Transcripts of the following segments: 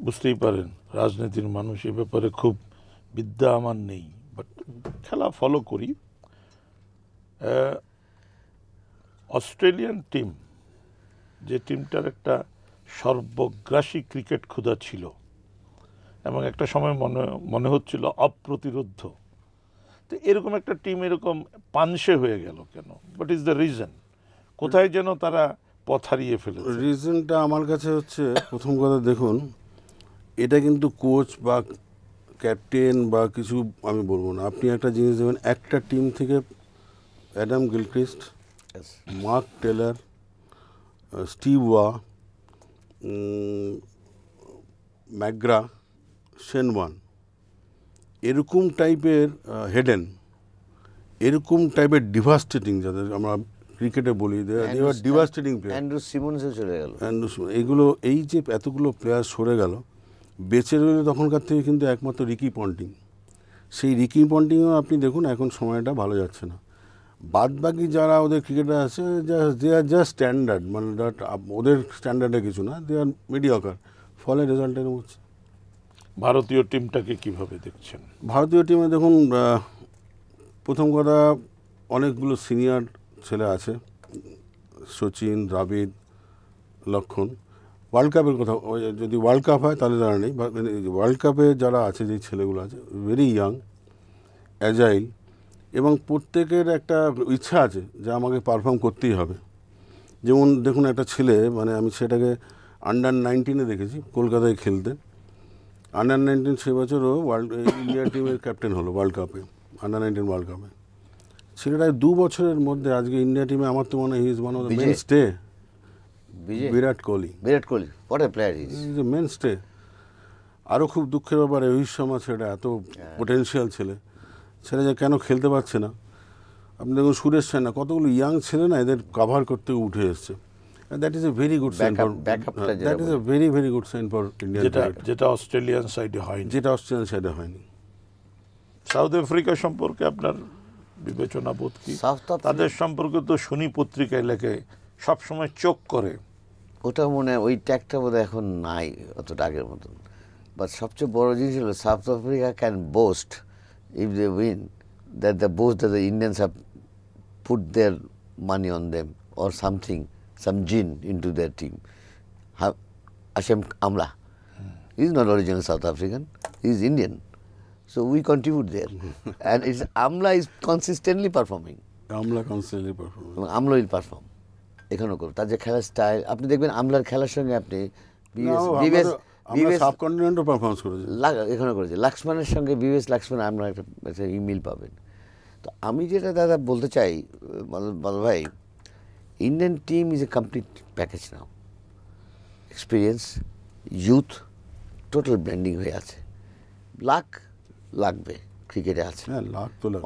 বুঝতেই পারেন রাজনীতির মানুষ, এ ব্যাপারে খুব বিদ্যা আমার নেই, বাট খেলা ফলো করি। অস্ট্রেলিয়ান টিম, যে টিমটার একটা সর্বগ্রাসী ক্রিকেট ক্ষুধা ছিল এবং একটা সময় মনে হচ্ছিল অপ্রতিরোধ্য, তো এরকম একটা টিম এরকম পানসে হয়ে গেল কেন? What is the reason? কোথায় যেন তারা পথ হারিয়ে ফেলেছে। রিজনটা আমার কাছে হচ্ছে, প্রথম কথা দেখুন, এটা কিন্তু কোচ বা ক্যাপ্টেন বা কিছু আমি বলবো না। আপনি একটা জিনিস দেবেন, একটা টিম থেকে Adam Gilchrist, mark Taylor, Steve ওয়া, ম্যাকগ্রা, শেনওয়ান, এরকম টাইপের হেডেন, এরকম টাইপের ডিভাস্টেটিং, যাদের আমরা ক্রিকেটে বলি ডিভাস্টেটিং প্লেয়ার, অ্যান্ড্রু সিমন্সও চলে গেল, এগুলো, এই যে এতগুলো প্লেয়ার সরে গেল, বেঁচে রইল তখনকার থেকে কিন্তু একমাত্র রিকি পন্টিং। সেই রিকি পন্টিংও আপনি দেখুন এখন সময়টা ভালো যাচ্ছে না। বাদ বাকি যারা ওদের ক্রিকেটার আছে, দে আর জাস্ট স্ট্যান্ডার্ড, মানে দ্যাট ওদের স্ট্যান্ডার্ডে কিছু না, দে আর মিডিয়কার, ফলে রেজাল্ট এরকম হচ্ছে। ভারতীয় টিমটাকে কিভাবে দেখছেন? ভারতীয় টিমে দেখুন, প্রথম কথা অনেকগুলো সিনিয়র ছেলে আছে, সচিন, দ্রাবিড়, লক্ষণ। ওয়ার্ল্ড কাপের কথা, যদি ওয়ার্ল্ড কাপ হয় তাহলে তারা নেই, ওয়ার্ল্ড কাপে যারা আছে, যে ছেলেগুলো আছে, ভেরি ইয়াং, অ্যাজাইল, এবং প্রত্যেকের একটা ইচ্ছা আছে যে আমাকে পারফর্ম করতেই হবে। যেমন দেখুন একটা ছেলে, মানে আমি সেটাকে আন্ডার-19 দেখেছি, কলকাতায় খেলতে, আন্ডার-19 সে বছরও ইন্ডিয়া টিমের ক্যাপ্টেন হলো ওয়ার্ল্ড কাপে, আন্ডার-19 ওয়ার্ল্ড কাপে। ছেলেটা 2 বছরের মধ্যে আজকে ইন্ডিয়া টিমে, আমার তো মনে হয় he is one of the mainstay. Virat Kohli, what a player he is a mainstay. আরও খুব দুঃখের ব্যাপার, রোহিত শর্মা ছেলেটা এত পোটেনশিয়াল ছেলে যে কেন খেলতে পারছে না। আপনি দেখুন সুরেশ রায়না, কতগুলো ইয়াং ছেলে না এদের কাভার করতে উঠে এসছে। That is a very good sign for, that is a very very good sign for India, যেটা অস্ট্রেলিয়ান সাইডে হয়নি, যেটা অস্ট্রেলিয়ান সাইডে হয়নি। সাউথ আফ্রিকা সম্পর্কে আপনার বিবেচনা বোধ কি? তাদের সম্পর্কে তো শুনি পত্রিকায় লেখে, সবসময় চোখ করে। ওটা মনে হয় ওই ট্যাগটা বোধহয় এখন নাই অতটা আগের মতন। বাট সবচেয়ে বড় জিনিস হলো South Africa can boast, if they win, that the boast that the Indians have put their money on them or something, some gin into their team. Hashem Amla, he is not original South African, he is Indian. So we contribute there. And it's Amla is consistently performing. Amla constantly performing. Amla will perform. এখানেও করব, তার যে খেলার style, আপনি দেখবেন আমলার খেলার সঙ্গে আপনি সাবকন্টিনেন্টও পারফরমেন্স করেছে, এখানে করেছে, লাক্সমানের সঙ্গে বিএস লাক্সমান আমরা একটা ইমেল পাবেন। তো আমি যেটা দাদা বলতে চাই বল ভাই, Indian team is a complete package now, experience, youth, total branding হয়ে আছে। লাক লাগবে, ক্রিকেটে আছে,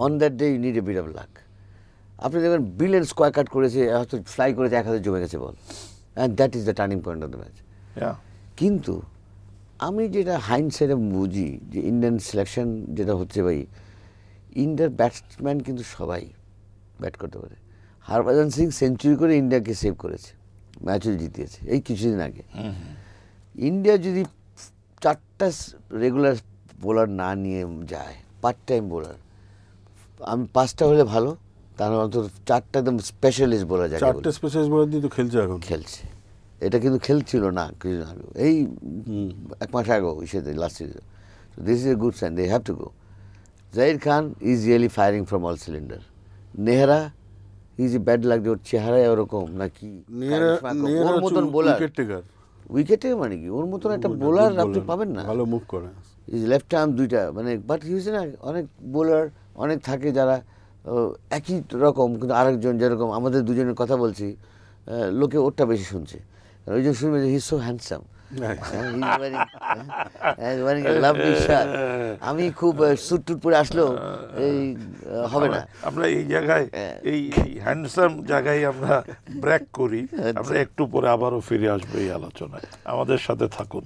on that day you need a bit of luck. আপনি দেখবেন ব্রিলিয়েন্ট স্কোয়ার কাট করেছে, হয়তো ফ্লাই করেছে, 1 হাতে জমে গেছে বল, and that is the turning point of the match. কিন্তু আমি যেটা হাইন্ডসাইডে বুঝি যে ইন্ডিয়ান সিলেকশন যেটা হচ্ছে, ভাই ইন্ডিয়ার ব্যাটসম্যান কিন্তু সবাই ব্যাট করতে পারে। হরভজন সিং সেঞ্চুরি করে ইন্ডিয়াকে সেভ করেছে, ম্যাচও জিতিয়েছে এই কিছুদিন আগে। ইন্ডিয়া যদি 4টা রেগুলার বোলার না নিয়ে যায়, পার্ট টাইম বোলার, আমি 5টা হলে ভালো, তার অন্তত 4টা একদম স্পেশালিস্ট বোলার যায়, 4টা স্পেশালিস্ট বোলার দিয়ে তো খেলছে, এখন খেলছে। এটা কিন্তু খেলছিল না কিছুদিন আগে, এই 1 মাস আগে ইসেতে last season. So this is a good sign, they have to go. Zaheer Khan is really firing from all cylinder. Nehra is a bad লাগছে, ওর চেহারায় ওরকম নাকি, ওর মতন বোলার, উইকেটে মানে কি ওর মতন একটা বোলার আপনি পাবেন না, ভালো মুভ করে, ইজ লেফট আর্ম 2টা, মানে বাট হিউছে না, অনেক বোলার অনেক থাকে যারা একই রকম, কিন্তু আরেকজন যেরকম আমাদের দুজনের কথা বলছি, লোকে ওরটা বেশি শুনছে, ওই জন্য শুনবে যে হি ইজ সো হ্যান্ডসাম, আমি খুব স্যুট টুট পরে আসলেও এই হবে না। আমরা এই জায়গায় এই হ্যান্ডসাম জায়গায় আমরা ব্রেক করি, আমরা একটু পরে আবারও ফিরে আসবো এই আলোচনায়, আমাদের সাথে থাকুন।